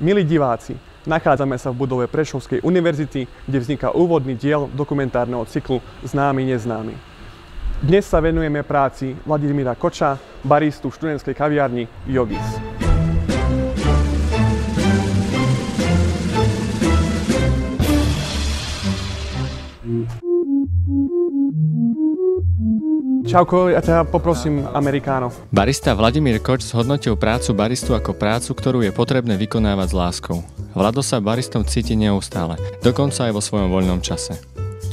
Milí diváci, nachádzame sa v budove Prešovskej univerzity, kde vzniká úvodný diel dokumentárneho cyklu Známy neznámy. Dnes sa venujeme práci Vladimíra Koča, baristu v študentskej kaviarni Yogis. Čauko, ja ťa poprosím amerikáno. Barista Vladimír Koč zhodnotil prácu baristu ako prácu, ktorú je potrebné vykonávať s láskou. Vlado sa baristom cíti neustále, dokonca aj vo svojom voľnom čase.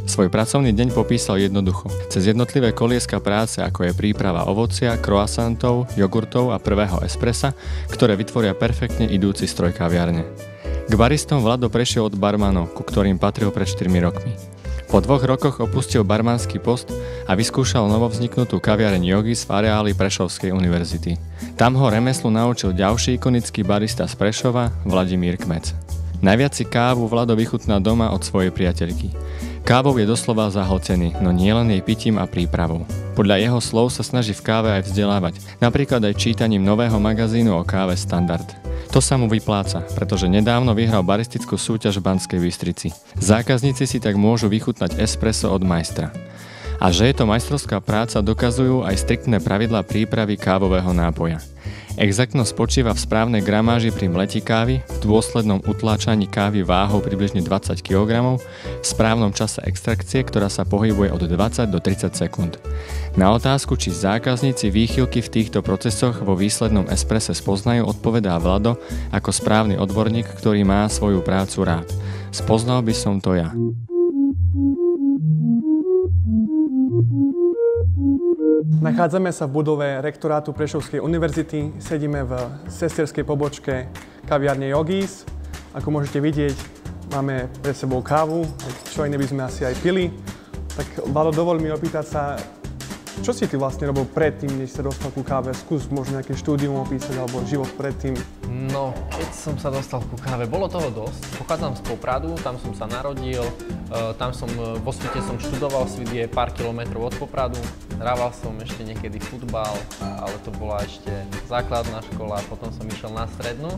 Svoj pracovný deň popísal jednoducho. Cez jednotlivé kolieska práce, ako je príprava ovocia, croissantov, jogurtov a prvého espressa, ktoré vytvoria perfektne idúci stroj kaviarne. K baristom Vlado prešiel od barmanov, ku ktorým patril pred 4 rokmi. Po 2 rokoch opustil barmanský post a vyskúšal novovzniknutú kaviareň Yogis v areáli Prešovskej univerzity. Tam ho remeslu naučil ďalší ikonický barista z Prešova, Vladimír Kmec. Najviac si kávu Vlado vychutná doma od svojej priateľky. Kávou je doslova zahltený, no nielen jej pitím a prípravou. Podľa jeho slov sa snaží v káve aj vzdelávať, napríklad aj čítaním nového magazínu o káve Standard. To sa mu vypláca, pretože nedávno vyhral baristickú súťaž v Banskej Bystrici. Zákazníci si tak môžu vychutnať espresso od majstra. A že je to majstrovská práca, dokazujú aj striktné pravidlá prípravy kávového nápoja. Exaktnosť spočíva v správnej gramáži pri mleti kávy, v dôslednom utláčaní kávy váhou približne 20 kg, v správnom čase extrakcie, ktorá sa pohybuje od 20 do 30 sekúnd. Na otázku, či zákazníci výchylky v týchto procesoch vo výslednom espresse spoznajú, odpovedá Vlado ako správny odborník, ktorý má svoju prácu rád. Spoznal by som to ja. Nachádzame sa v budove rektorátu Prešovskej univerzity, sedíme v sesterskej pobočke kaviarne Yogis. Ako môžete vidieť, máme pred sebou kávu, čo iné by sme asi aj pili. Tak Vlado, dovol mi opýtať sa, čo si ty vlastne robil predtým, než sa dostal ku káve? Skús možno nejaké štúdium opísať alebo život predtým. No, keď som sa dostal ku káve, bolo toho dosť. Pochádzam z Popradu, tam som sa narodil, tam som vo svete som študoval, svit je pár kilometrov od Popradu. Hrával som ešte niekedy futbal, ale to bola ešte základná škola, potom som išiel na strednú.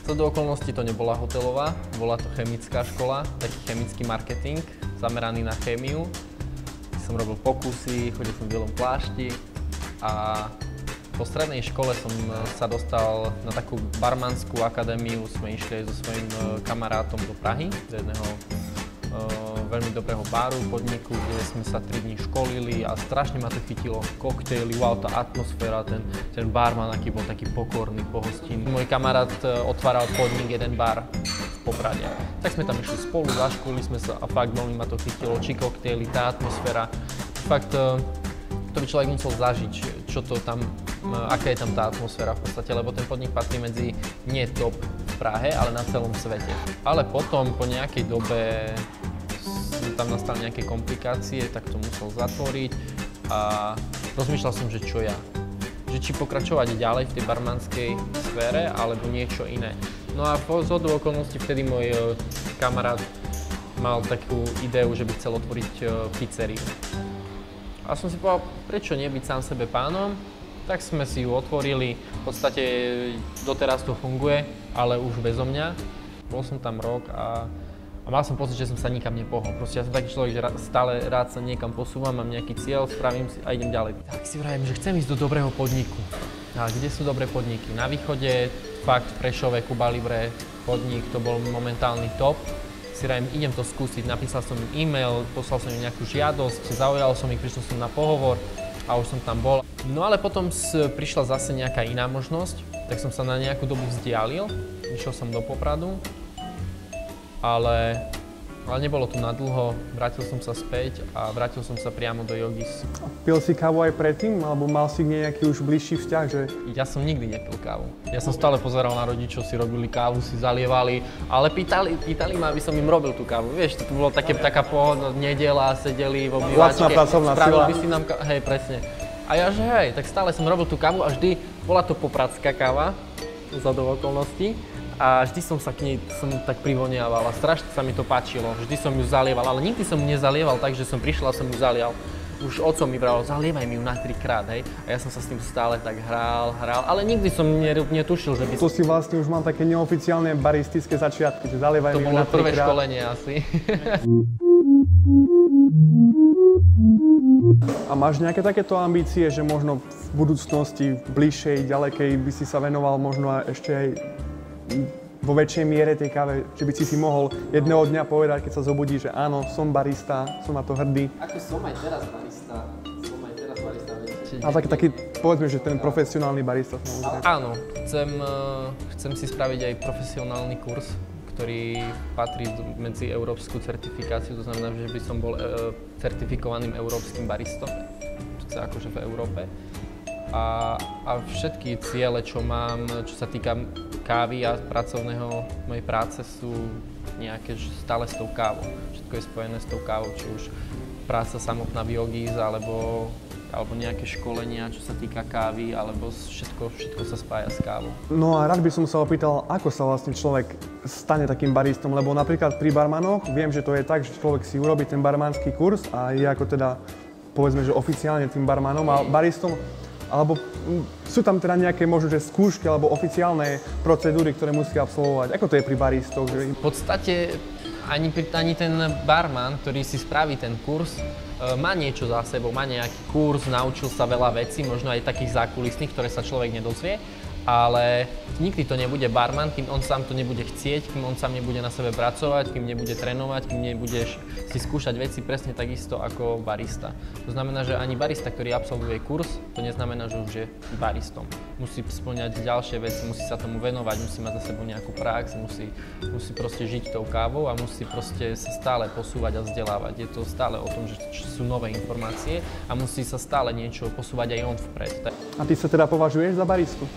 Co do okolností to nebola hotelová, bola to chemická škola, taký chemický marketing, zameraný na chémiu. Som robil pokusy, chodil som v bielom plášti a po strednej škole som sa dostal na takú barmanskú akadémiu. Sme išli aj so svojím kamarátom do Prahy, do jedného veľmi dobrého baru, podniku, kde sme sa 3 dní školili a strašne ma to chytilo. Koktejly, wow, tá atmosféra, ten barman, aký bol taký pokorný, pohostinný. Môj kamarát otváral podnik, jeden bar v Poprade. Tak sme tam išli spolu, zaškolili sme sa a fakt veľmi ma to chytilo, či koktejly, tá atmosféra. Fakt to by človek musel zažiť, čo to tam, aká je tam tá atmosféra v podstate, lebo ten podnik patrí medzi nie top v Prahe, ale na celom svete. Ale potom, po nejakej dobe, tam nastali nejaké komplikácie, tak to musel zatvoriť a rozmýšľal som, že čo ja. Že či pokračovať ďalej v tej barmanskej sfére, alebo niečo iné. No a po zhodu okolností vtedy môj kamarát mal takú ideu, že by chcel otvoriť pizzeriu. A som si povedal, prečo nie byť sám sebe pánom, tak sme si ju otvorili. V podstate doteraz to funguje, ale už bezo mňa. Bol som tam rok a mal som pocit, že som sa nikam nepohol. Proste ja som taký človek, že stále rád sa niekam posúvam, mám nejaký cieľ, spravím si a idem ďalej. Tak si vravím, že chcem ísť do dobrého podniku. A kde sú dobré podniky? Na východe, fakt v Prešove, Cuba Libre podnik, to bol momentálny top. Si vravím, idem to skúsiť, napísal som im e-mail, poslal som im nejakú žiadosť, zaujal som ich, prišiel som na pohovor a už som tam bol. No ale potom prišla zase nejaká iná možnosť, tak som sa na nejakú dobu vzdialil, išiel som do Popradu, ale nebolo to na dlho, vrátil som sa späť a vrátil som sa priamo do Yogis. Pil si kávu aj predtým, alebo mal si nejaký už bližší vzťah, že? Ja som nikdy nepil kávu. Ja som stále pozeral na rodičov, si robili kávu, si zalievali, ale pýtali ma, aby som im robil tú kávu. Vieš, to bolo taká pohoda, nedeľa, sedeli v obývačke, spravil by si nám kávu, hej, presne. A ja, že hej, tak stále som robil tú kávu a vždy bola to popradská káva, za do okolností. A vždy som sa k nej tak privoniaval a strašne sa mi to páčilo. Vždy som ju zalieval, ale nikdy som ju nezalieval tak, že som prišiel a som ju zalial. už otcom mi vravel, zalievaj mi ju na 3-krát, hej. A ja som sa s tým stále tak hral, ale nikdy som netušil, že by To si vlastne už mal také neoficiálne baristické začiatky, že zalievaj mi ju na 3-krát. To bolo prvé školenie asi. A máš nejaké takéto ambície, že možno v budúcnosti, v bližšej, ďalekej by si sa venoval možno ešte aj vo väčšej miere tej káve, že by si mohol jedného dňa povedať, keď sa zobudí, že áno, som barista, som na to hrdý. Ako som aj teraz barista, A taký, povedzme, že ten profesionálny barista. Áno, chcem si spraviť aj profesionálny kurz, ktorý patrí medzi európsku certifikáciu, to znamená, že by som bol certifikovaným európskym baristom, akože v Európe. A všetky ciele, čo mám, čo sa týka kávy a mojej práce sú nejaké stále s tou kávou. Všetko je spojené s tou kávou, či už práca samotná v Yogis, alebo nejaké školenia, čo sa týka kávy, alebo všetko sa spája s kávou. No a rád by som sa opýtal, ako sa vlastne človek stane takým baristom, lebo napríklad pri barmanoch viem, že to je tak, že človek si urobí ten barmanský kurz a je ako teda, povedzme, že oficiálne tým barmanom a baristom, alebo sú tam teda nejaké možno, že skúšky alebo oficiálne procedúry, ktoré musí absolvovať. Ako to je pri baristoch? V podstate ani ten barman, ktorý si spraví ten kurz, má niečo za sebou, má nejaký kurz, naučil sa veľa vecí, možno aj takých zákulisných, ktoré sa človek nedozvie, ale nikdy to nebude barman, kým on sám to nebude chcieť, kým on sám nebude na sebe pracovať, kým nebude trénovať, kým nebudeš si skúšať veci presne takisto ako barista. To znamená, že ani barista, ktorý absolvuje kurz, to neznamená, že už je baristom. Musí spĺňať ďalšie veci, musí sa tomu venovať, musí mať za sebou nejakú prax, musí proste žiť tou kávou a musí proste sa stále posúvať a vzdelávať. Je to stále o tom, že sú nové informácie a musí sa stále niečo posúvať aj on vpred. A ty sa teda považuješ za baristu?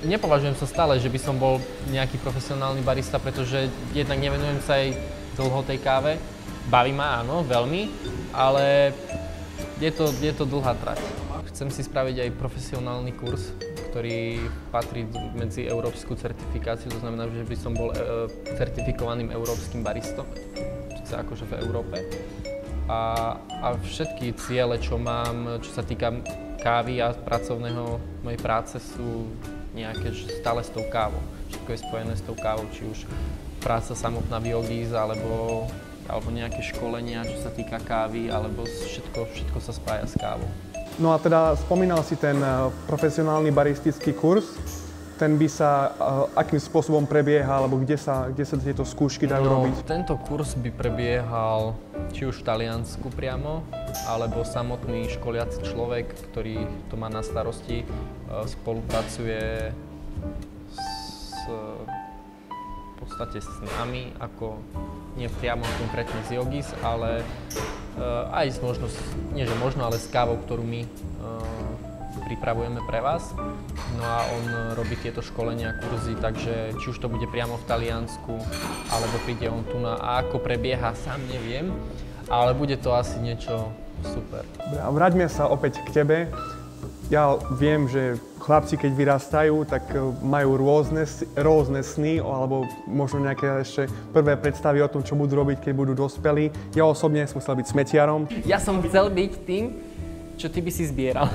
Nepovažujem sa stále, že by som bol nejaký profesionálny barista, pretože jednak nevenujem sa aj dlho tej káve. Baví ma, áno, veľmi, ale je to dlhá trať. Chcem si spraviť aj profesionálny kurz, ktorý patrí medzi európsku certifikáciu, to znamená, že by som bol certifikovaným európskym baristom, akože v Európe. A všetky ciele, čo mám, čo sa týka kávy a mojej práce sú nejaké stále s tou kávou. Všetko je spojené s tou kávou, či už práca samotná v Yogis, alebo nejaké školenia, čo sa týka kávy, alebo všetko sa spája s kávou. No a teda spomínal si ten profesionálny baristický kurz. Ten by sa akým spôsobom prebieha, alebo kde sa tieto skúšky dajú robiť? Tento kurz by prebiehal či už v Taliansku priamo, alebo samotný školiaci človek, ktorý to má na starosti, spolupracuje v podstate s nami, ako nie priamo konkrétne z Yogis, ale aj ale s kávou, ktorú my pripravujeme pre vás. No a on robí tieto školenia, kurzy, takže či už to bude priamo v Taliansku, alebo príde on tu a ako prebieha, sám neviem, ale bude to asi niečo super. A vráťme sa opäť k tebe. Ja viem, že chlapci, keď vyrastajú, tak majú rôzne sny, alebo možno nejaké ešte prvé predstavy o tom, čo budú robiť, keď budú dospelí. Ja osobne som chcel byť smetiarom. Ja som chcel byť tým, čo ty by si zbieral.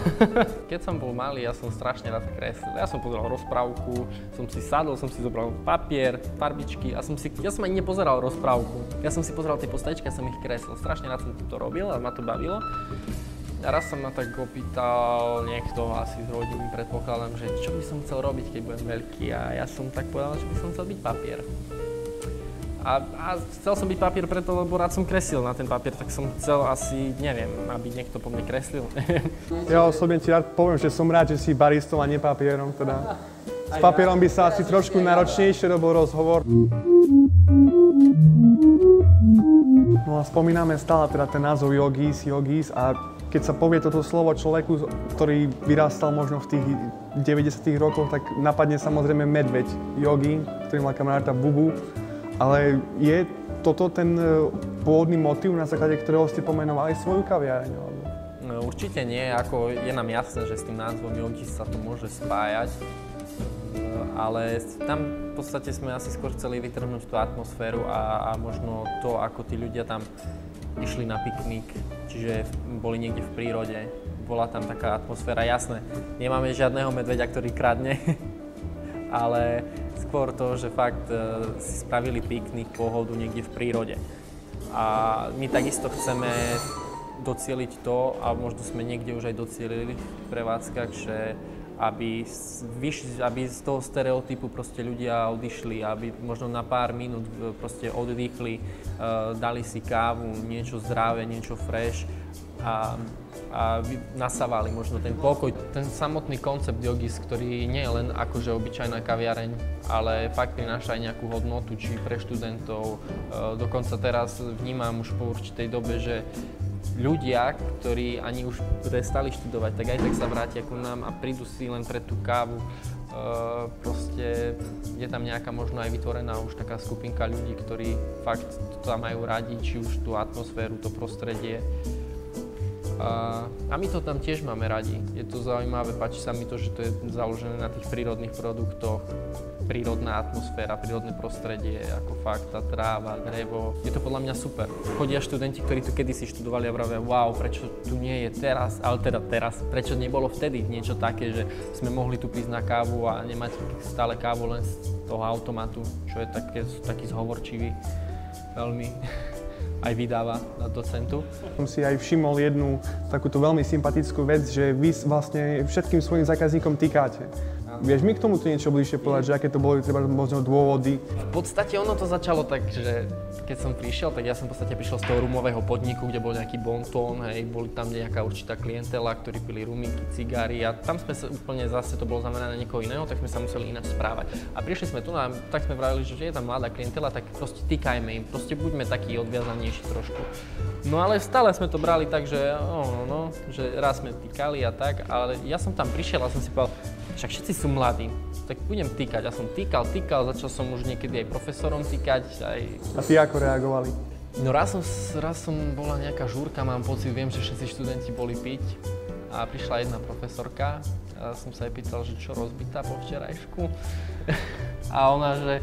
Keď som bol malý, ja som strašne rád kreslil. Ja som pozeral rozprávku, som si sadol, som si zobral papier, farbičky a ja som ani nepozeral rozprávku. Ja som si pozeral tie postavičky a som ich kreslil. Strašne rád som to robil a ma to bavilo. A raz sa ma tak opýtal niekto asi z rodiny, predpokladám, že čo by som chcel robiť, keď budem veľký, a ja som tak povedal, že by som chcel byť papier. A chcel som byť papier preto, lebo rád som kreslil na ten papier, tak som chcel asi, neviem, aby niekto po mne kreslil. Ja osobne ti rád poviem, že som rád, že si baristom a nie papierom, teda. S papierom by sa asi trošku náročnejšie robil rozhovor. No a spomíname stále teda ten názov Yogis a keď sa povie toto slovo človeku, ktorý vyrástal možno v tých 90. rokoch, tak napadne samozrejme medveď Yogi, ktorý mal kamaráta Bubu. Ale je toto ten pôvodný motív, na základe ktorého ste pomenovali svoju kaviareň? No, určite nie, ako je nám jasné, že s tým názvom Yogis sa to môže spájať, ale tam v podstate sme asi skôr chceli vytrhnúť tú atmosféru a možno to, ako tí ľudia tam išli na piknik, čiže boli niekde v prírode. Bola tam taká atmosféra, jasné, nemáme žiadneho medveďa, ktorý kradne, ale skôr to, že fakt si spravili piknik, pohodu niekde v prírode. A my takisto chceme docieliť to, a možno sme niekde už aj docielili v prevádzkach, že aby z toho stereotypu proste ľudia odišli, aby možno na pár minút proste oddychli, dali si kávu, niečo zdravé, niečo fresh a nasávali možno ten pokoj. Ten samotný koncept Yogis, ktorý nie je len akože obyčajná kaviareň, ale fakt prináša aj nejakú hodnotu, či pre študentov. Dokonca teraz vnímam už po určitej dobe, že ľudia, ktorí ani už prestali študovať, tak aj tak sa vrátia ku nám a prídu si len pre tú kávu. Proste je tam nejaká možno aj vytvorená už taká skupinka ľudí, ktorí fakt to tam majú radi, či už tú atmosféru, to prostredie. A my to tam tiež máme radi. Je to zaujímavé, páči sa mi to, že to je založené na tých prírodných produktoch. Prírodná atmosféra, prírodné prostredie, ako fakt tá tráva, drevo. Je to podľa mňa super. Chodia študenti, ktorí tu kedysi študovali a vravia, wow, prečo tu nie je teraz, ale teda teraz, prečo nebolo vtedy niečo také, že sme mohli tu prísť na kávu a nemať stále kávu len z toho automatu, čo je taký zhovorčivý, veľmi aj vydáva na docentu. Som si aj všimol jednu takúto veľmi sympatickú vec, že vy vlastne všetkým svojim zákazníkom týkáte. Vieš mi k tomuto niečo bližšie povedať, že aké to boli treba možno dôvody? V podstate ono to začalo tak, že keď som prišiel, tak ja som v podstate prišiel z toho rumového podniku, kde bol nejaký bontón, hej, boli tam nejaká určitá klientela, ktorí pili ruminky, cigary a tam sme sa úplne zase to bolo zamerané na niekoho iného, tak sme sa museli ináč správať. A prišli sme tu a tak sme vravili, že je tam mladá klientela, tak proste týkajme im, proste buďme takí odviazanejší trošku. No ale stále sme to brali tak, že že raz sme týkali a tak, ale ja som tam prišiel a som si povedal, však všetci sú mladí, tak budem týkať. Ja som týkal, začal som už niekedy aj profesorom týkať. A ty ako reagovali? No raz som bola nejaká žúrka, mám pocit, viem, že všetci študenti boli piť a prišla jedna profesorka a som sa jej pýtal, že čo rozbitá po včerajšku. A ona,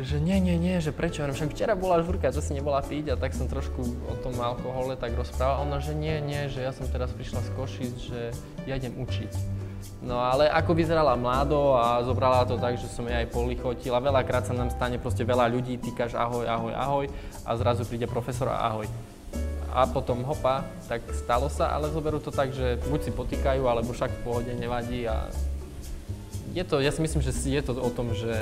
že nie, že prečo? Však včera bola žúrka, že si nebola piť a tak som trošku o tom alkohole tak rozprával. Ona, že nie, že ja som teraz prišla z Košíc, že ja idem učiť. No ale ako vyzerala mládo a zobrala to tak, že som jej aj polichotila. Veľakrát sa nám stane proste veľa ľudí, týkaš ahoj a zrazu príde profesor a ahoj. A potom hopa, tak stalo sa, ale zoberú to tak, že buď si potýkajú, alebo však v pohode nevadí a ja si myslím, že je to o tom, že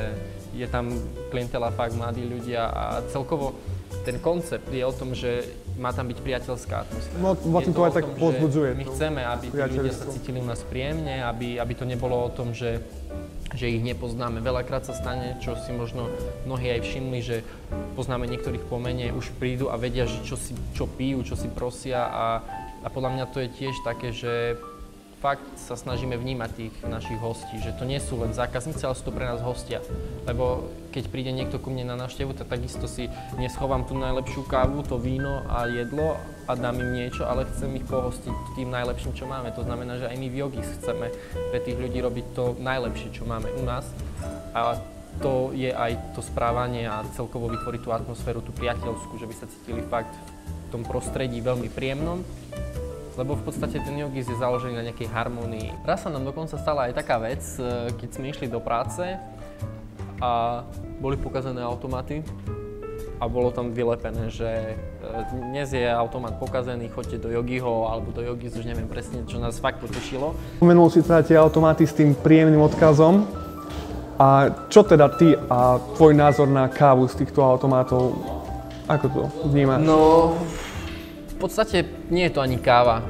je tam klientela fakt mladí ľudia a celkovo ten koncept je o tom, že má tam byť priateľská atmosféra. No, vlastne to aj tak povzbudzuje. My chceme, aby tí ľudia sa cítili u nás príjemne, aby to nebolo o tom, že ich nepoznáme. Veľakrát sa stane, čo si možno mnohí aj všimli, že poznáme niektorých po mene, už prídu a vedia, že čo pijú, čo si prosia a podľa mňa to je tiež také, že fakt sa snažíme vnímať tých našich hostí, že to nie sú len zákazníci, ale sú to pre nás hostia. Lebo keď príde niekto ku mne na návštevu, tak takisto si neschovám tú najlepšiu kávu, to víno a jedlo a dám im niečo, ale chcem ich pohostiť tým najlepším, čo máme. To znamená, že aj my v Yogis chceme pre tých ľudí robiť to najlepšie, čo máme u nás. A to je aj to správanie a celkovo vytvoriť tú atmosféru, tú priateľskú, že by sa cítili fakt v tom prostredí veľmi príjemnom. Lebo v podstate ten Yogis je založený na nejakej harmónii. Raz sa nám dokonca stala aj taká vec, keď sme išli do práce a boli pokazané automaty a bolo tam vylepené, že dnes je automat pokazený, choďte do Yogiho alebo do Yogis, už neviem presne, čo nás fakt potešilo. Spomenul si teda tie automaty s tým príjemným odkazom. A čo teda ty a tvoj názor na kávu z týchto automatov, ako to vnímaš? No, v podstate nie je to ani káva,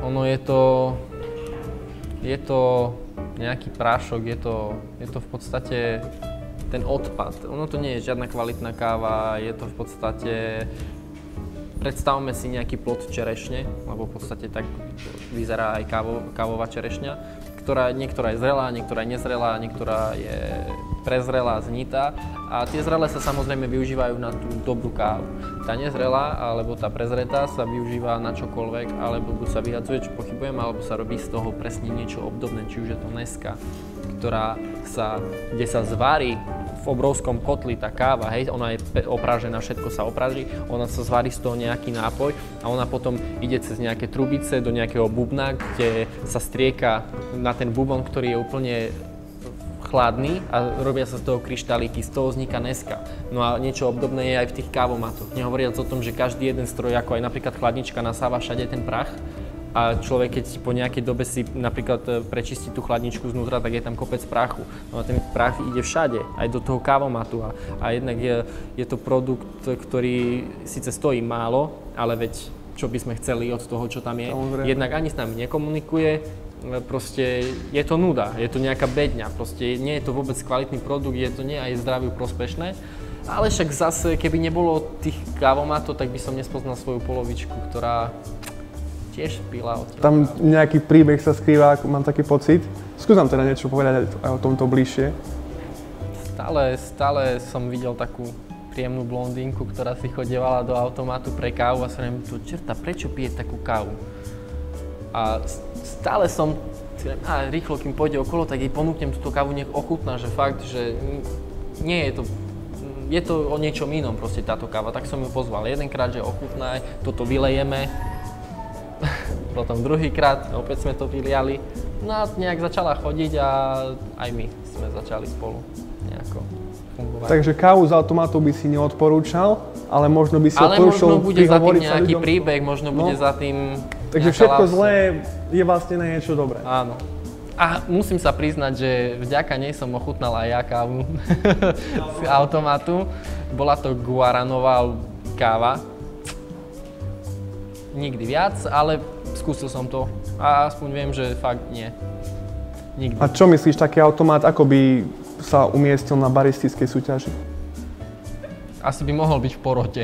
je to nejaký prášok, je to v podstate ten odpad. Ono to nie je žiadna kvalitná káva, je to v podstate, predstavme si nejaký plod čerešne, lebo v podstate tak vyzerá aj kávová čerešňa, niektorá je zrelá, niektorá je nezrelá, niektorá je prezrelá, znitá a tie zrelé sa samozrejme využívajú na tú dobrú kávu. Tá nezrelá alebo tá prezretá sa využíva na čokoľvek, alebo buď sa vyhadzuje, čo pochybujem, alebo sa robí z toho presne niečo obdobné, či už je to neska, kde sa zvarí v obrovskom kotli tá káva, hej, ona je oprážená, všetko sa opráži, ona sa zvarí z toho nejaký nápoj a ona potom ide cez nejaké trubice do nejakého bubna, kde sa strieka na ten bubon, ktorý je úplne chladný a robia sa z toho kryštálíky, z toho vzniká neska. No a niečo obdobné je aj v tých kávomatoch. Nehovoriac o tom, že každý jeden stroj, ako aj napríklad chladnička, nasáva všade ten prach, a človek, keď si po nejakej dobe si napríklad prečistí tú chladničku znútra, tak je tam kopec prachu. No a ten prach ide všade, aj do toho kávomatu. A jednak je to produkt, ktorý síce stojí málo, ale veď čo by sme chceli od toho, čo tam je. Samozrejme. Jednak ani s nami nekomunikuje, proste je to nuda, je to nejaká bedňa, proste nie je to vôbec kvalitný produkt, je to nie aj zdraviu prospešné. Ale však zase, keby nebolo tých kávomatov, tak by som nespoznal svoju polovičku, ktorá tiež pila od teba. Tam nejaký príbeh sa skrýva, mám taký pocit. Skúsam teda niečo povedať aj o tomto bližšie. Stále som videl takú príjemnú blondínku, ktorá si chodievala do automatu pre kávu a sa neviem, čerta, prečo pije takú kávu? A stále som si rýchlo, kým pôjde okolo, tak jej ponúknem túto kávu, nech ochutná, že fakt, že nie je to... Je to o niečom inom proste táto káva, tak som ju pozval jedenkrát, že ochutnaj, toto vylejeme. Potom druhýkrát, opäť sme to vyliali. No a nejak začala chodiť a aj my sme začali spolu nejako fungovať. Takže kávu z automatu by si neodporúčal, ale možno by si odporúčal prihovoriť sa ľuďom. Ale možno bude za tým nejaký príbeh, možno bude za tým Takže všetko zlé je vlastne na niečo dobré. Áno. A musím sa priznať, že vďaka nej som ochutnal aj ja kávu z automatu. Bola to guaranová káva. Nikdy viac, ale skúsil som to a aspoň viem, že fakt nie. Nikdy. A čo myslíš, taký automat, ako by sa umiestnil na baristickej súťaži? Asi by mohol byť v porote.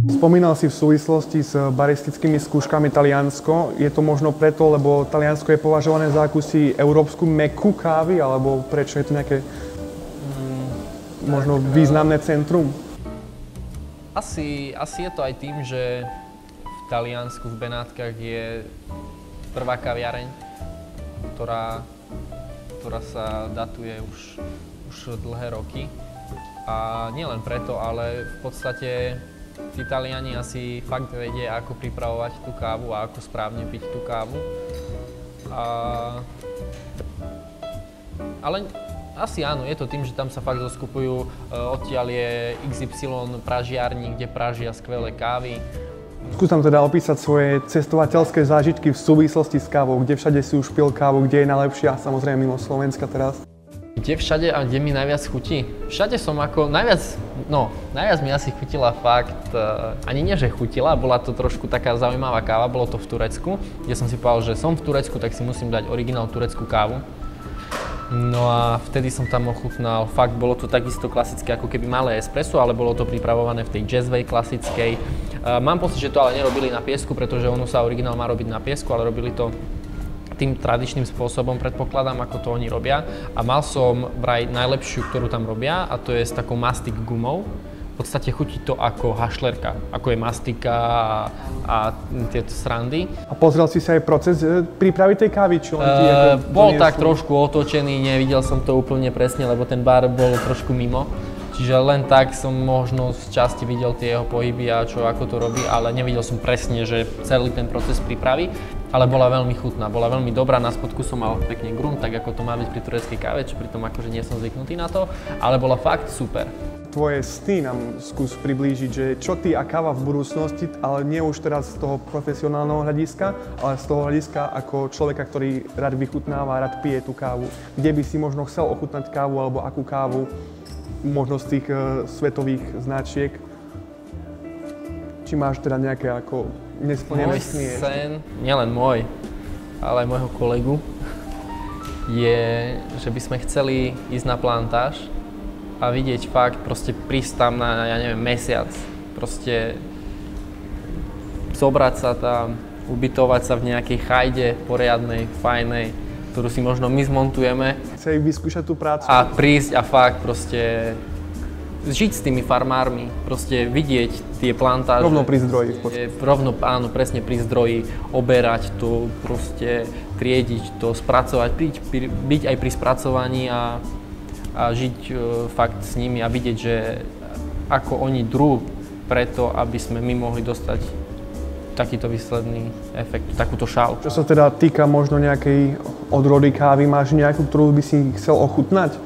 Spomínal si v súvislosti s baristickými skúškami Taliansko. Je to možno preto, lebo Taliansko je považované za akúsi európsku Mekku kávy, alebo prečo je to nejaké možno významné centrum? Asi je to aj tým, že v Taliansku, v Benátkach je prvá kaviareň, ktorá sa datuje už dlhé roky. A nielen preto, ale v podstate tí Taliani asi fakt vedia, ako pripravovať tú kávu a ako správne piť tú kávu. Ale asi áno, je to tým, že tam sa fakt zoskupujú, odtiaľ je XY pražiarní, kde pražia skvelé kávy. Skúsam teda opísať svoje cestovateľské zážitky v súvislosti s kávou, kde všade si už pil kávu, kde je najlepšia, samozrejme mimo Slovenska teraz. Kde všade a kde mi najviac chutí? Všade som ako najviac mi asi chutila fakt, ani nie, že chutila, bola to trošku taká zaujímavá káva, bolo to v Turecku, kde som si povedal, že som v Turecku, tak si musím dať originál tureckú kávu. No a vtedy som tam ochutnal, fakt bolo to takisto klasické ako keby malé espresso, ale bolo to pripravované v tej jazzvej klasickej. Mám pocit, že to ale nerobili na piesku, pretože ono sa originál má robiť na piesku, ale robili to tým tradičným spôsobom, predpokladám, ako to oni robia. A mal som vraj najlepšiu, ktorú tam robia, a to je s takou mastik gumou. V podstate chutí to ako hašlerka, ako je mastika a tieto srandy. A pozrel si sa aj proces prípravy tej kávy? Či len bol tak trošku otočený, nevidel som to úplne presne, lebo ten bar bol trošku mimo. Čiže len tak som možno z časti videl tie jeho pohyby a čo, ako to robí, ale nevidel som presne, že celý ten proces prípravy. Ale bola veľmi chutná, bola veľmi dobrá, na spodku som mal pekne grunt, tak ako to má byť pri tureckej káve, čo pritom akože nie som zvyknutý na to, ale bola fakt super. Tvoje sny nám skús priblížiť, že čo ty a káva v budúcnosti, ale nie už teraz z toho profesionálneho hľadiska, ale z toho hľadiska ako človeka, ktorý rád vychutnáva, rád pije tú kávu. Kde by si možno chcel ochutnať kávu, alebo akú kávu, možno z tých svetových značiek. Či máš teda nejaké ako nesplnené sny? Môj sen, nielen môj, ale aj môjho kolegu, je, že by sme chceli ísť na plantáž a vidieť fakt, proste prísť tam na, ja neviem, mesiac, proste zobrať sa tam, ubytovať sa v nejakej chajde poriadnej, fajnej, ktorú si možno my zmontujeme. Chceli vyskúšať tú prácu. A prísť a fakt proste žiť s tými farmármi, proste vidieť tie plantáže. Rovno pri zdroji. Rovno, áno, presne pri zdroji, oberať to, proste triediť to, spracovať, byť aj pri spracovaní a žiť fakt s nimi a vidieť, že ako oni drú preto, aby sme my mohli dostať takýto výsledný efekt, takúto šálu. Čo sa teda týka možno nejakej odrody kávy, máš nejakú, ktorú by si chcel ochutnať?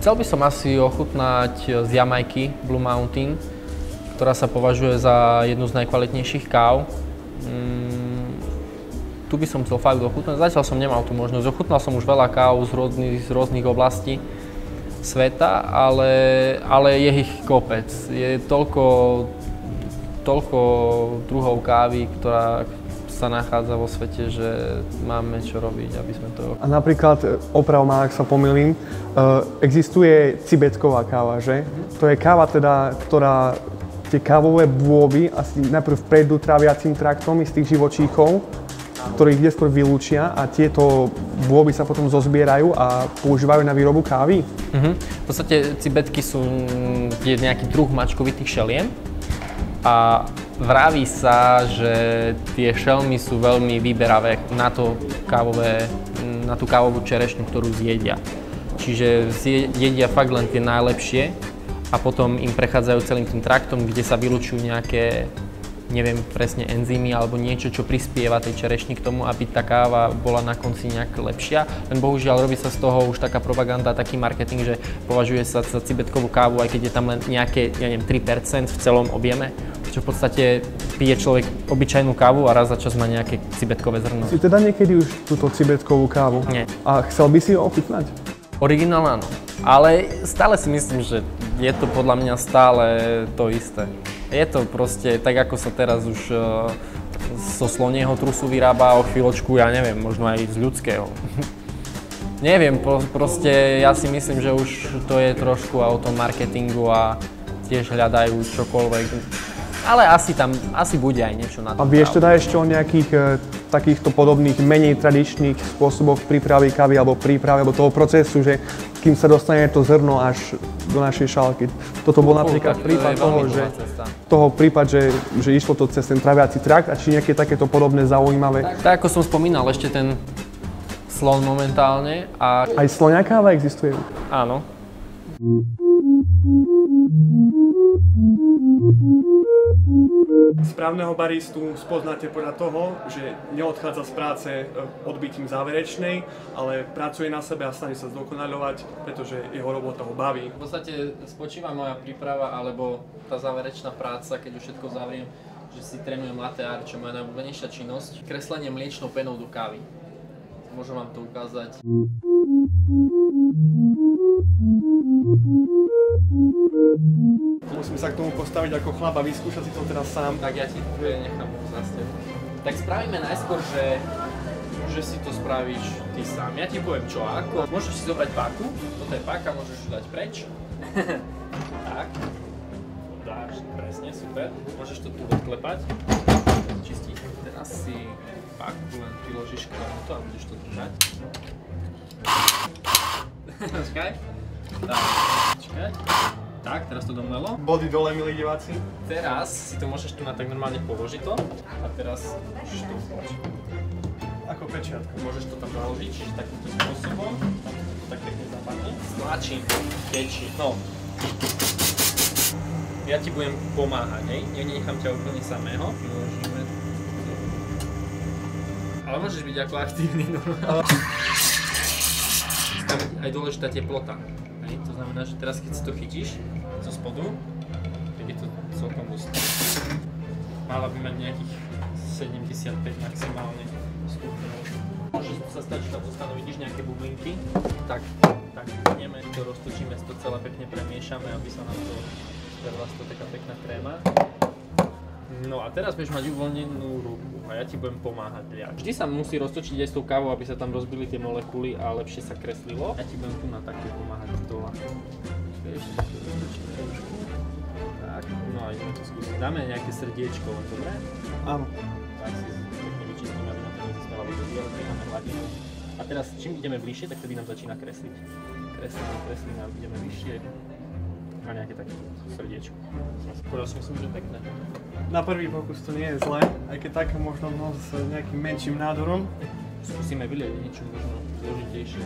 Chcel by som asi ochutnať z Jamajky Blue Mountain, ktorá sa považuje za jednu z najkvalitnejších káv. Tu by som chcel fakt ochutnať. Zatiaľ som nemal tú možnosť. Ochutnal som už veľa káv z rôznych oblastí sveta, ale je ich kopec. Je toľko druhov kávy, ktorá sa nachádza vo svete, že máme čo robiť, aby sme to... A napríklad, oprav ma, ak sa pomýlim, existuje cibetková káva, že? To je káva teda, ktorá tie kávové bôby asi najprv prejdú tráviacím traktom z tých živočíchov, ktorých neskôr vylúčia a tieto bôby sa potom zozbierajú a používajú na výrobu kávy. V podstate cibetky sú nejaký druh mačkovitých šeliem a vraví sa, že tie šelmy sú veľmi výberavé na tú kávovú čerešňu, ktorú zjedia. Čiže jedia fakt len tie najlepšie a potom im prechádzajú celým tým traktom, kde sa vylučujú nejaké, neviem presne, enzymy alebo niečo, čo prispieva tej čerešni k tomu, aby tá káva bola na konci nejak lepšia. Len bohužiaľ robí sa z toho už taká propaganda, taký marketing, že považuje sa za cibetkovú kávu, aj keď je tam len nejaké, ja neviem, 3% v celom objeme. Čo v podstate pije človek obyčajnú kávu a raz za čas má nejaké cibetkové zrno. Si teda niekedy už túto cibetkovú kávu? Nie. A chcel by si ho ochutnať? Originál áno, ale stále si myslím, že je to podľa mňa stále to isté. Je to proste tak, ako sa teraz už zo slonieho trusu vyrába, o chvíľočku, ja neviem, možno aj z ľudského. Neviem, proste ja si myslím, že už to je trošku o tom marketingu a tiež hľadajú čokoľvek. Ale asi bude aj niečo na to. A vieš teda ešte o nejakých takýchto podobných, menej tradičných spôsoboch prípravy kávy alebo prípravy alebo toho procesu, že kým sa dostane to zrno až do našej šálky. Toto bol napríklad prípad, že išlo to cez ten traviaci trakt a či nejaké takéto podobné zaujímavé. Tak ako som spomínal, ešte ten slon momentálne a... Aj sloňa káva existuje? Áno. Správneho baristu spoznáte podľa toho, že neodchádza z práce odbytím záverečnej, ale pracuje na sebe a snaží sa zdokonaľovať, pretože jeho robota ho baví. V podstate spočíva moja príprava alebo tá záverečná práca, keď už všetko zavriem, že si trénujem latte art, čo moja najobľúbenejšia činnosť, kreslenie mliečnou penou do kávy. Môžem vám to ukázať. Musím sa k tomu postaviť ako chlap a vyskúšať si to teraz sám. Tak ja ti nechám zase. Tak spravíme najskôr, že si to spravíš ty sám. Ja ti poviem čo ako. Môžeš si zobrať páku. Toto je páka, môžeš ju dať preč. Tak. Dáš, presne, super. Môžeš to tu odklepať. Čistiť. Teraz si páku len priložíš k tomuto a budeš to držať. Počkaj. Tak, počkaj. Tak, teraz to domlelo. Body dole, milí diváci. Teraz si to môžeš tu na tak normálne položiť to a teraz môžeš to upločiť. Ako pečiatka. Môžeš to tam naložiť, čiže takýmto spôsobom. Tam to tak pekne zapadne. Stlačím peči. No. Ja ti budem pomáhať, hej? Nenechám ťa úplne samého. Vyložíme. Ale môžeš byť ako aktívny, no. Tam je aj dôležitá teplota. Hej? To znamená, že teraz keď si to chytíš zo spodu, tak je to celkom husté. Mala by mať nejakých 75 maximálne stupňov. Môže sa stať, že tam zostanú, vidíš nejaké bublinky. Tak ideme, to roztočíme, to celé pekne premiešame, aby sa nám to spravila z toho taká pekná kréma. No a teraz budeš mať uvoľnenú ruku a ja ti budem pomáhať liať. Vždy sa musí roztočiť aj s tou kávou, aby sa tam rozbili tie molekuly a lepšie sa kreslilo. Ja ti budem tu na takto pomáhať z dola. Ešte to roztočíme trošku. Tak, no a ideme to skúsiť. Dáme nejaké srdiečko, len dobre? Áno. Tak si pekne vyčistíme, aby nám to hladinu. A teraz čím ideme vyššie, tak vtedy nám začína kresliť. Kreslíme a ideme vyššie. A nejaké také srdiečko. Skoro si myslím, že pekné. Na prvý pokus to nie je zlé, aj keď tak možno s nejakým menším nádorom. Skúsime vylieť niečo možno zložitejšie.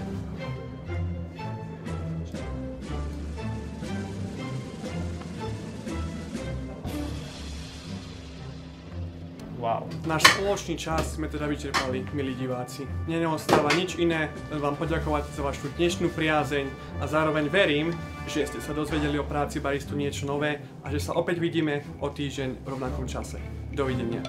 Wow. Náš spoločný čas sme teda vyčerpali, milí diváci. Mne neostáva nič iné, len vám poďakovať za vašu dnešnú priazeň a zároveň verím, že ste sa dozvedeli o práci baristu niečo nové a že sa opäť vidíme o týždeň v rovnakom čase. Dovidenia.